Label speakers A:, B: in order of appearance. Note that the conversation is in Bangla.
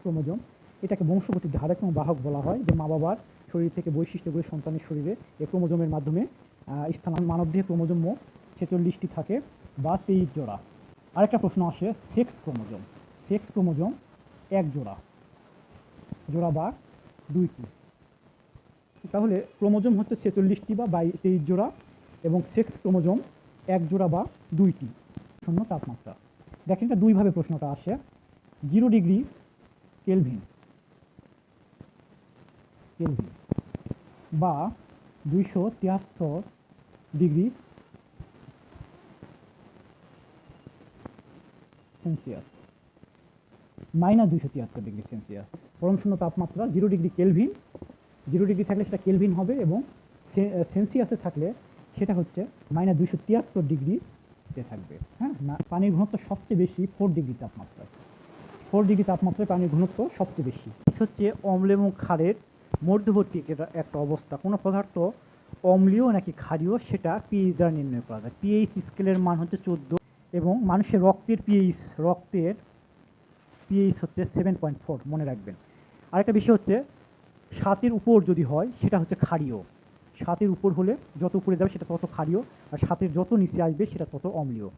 A: ক্রোমোজোম, এটাকে বংশগতির ধারক এবং বাহক বলা হয়, যে মা বাবার শরীর থেকে বৈশিষ্ট্যগুলো সন্তানের শরীরে এই ক্রোমোজোমের মাধ্যমে মানবদেহে ক্রোমোজোম মোট 46টি থাকে বা 23 জোড়া। আরেকটা প্রশ্ন আসে, সেক্স ক্রোমোজোম। সেক্স ক্রোমোজোম এক জোড়া বা 2টি। তাহলে ক্রোমোজোম হচ্ছে 46টি বা 23 জোড়া এবং সেক্স ক্রোমোজোম এক জোড়া বা 2টি। শূন্য তাপমাত্রা, দেখেন এটা দুইভাবে প্রশ্নটা আসে। 0 ডিগ্রি কেলভিন বা 273 ডিগ্রি সেলসিয়াস, -273 ডিগ্রি সেলসিয়াস। পরম শূন্য তাপমাত্রা 0 ডিগ্রি কেলভিন, 0 ডিগ্রি থাকলে সেটা কেলভিন হবে এবং সেলসিয়াসে থাকলে সেটা হচ্ছে -273 ডিগ্রিতে থাকবে। হ্যাঁ, পানির ঘনত্ব সবচেয়ে বেশি 4 ডিগ্রি তাপমাত্রায়। 4 ডিগ্রি তাপমাত্রায় পানির ঘনত্ব সবচেয়ে বেশি। হচ্ছে অম্ল এবং ক্ষারের মধ্যবর্তী একটা অবস্থা। কোনো পদার্থ অম্লীয় নাকি ক্ষারীয় সেটা পিএইচ দ্বারা নির্ণয় করা যায়। পিএইচ স্কেলের মান হচ্ছে 14 এবং মানুষের রক্তের পিএইচ হচ্ছে 7.4, মনে রাখবেন। আরেকটা বিষয় হচ্ছে 7-এর উপর যদি হয় সেটা হচ্ছে ক্ষারীয়। 7-এর উপর হলে, যত উপরে যাবে সেটা তত ক্ষারীয়, আর 7-এর যত নিচে আসবে সেটা তত অম্লীয়।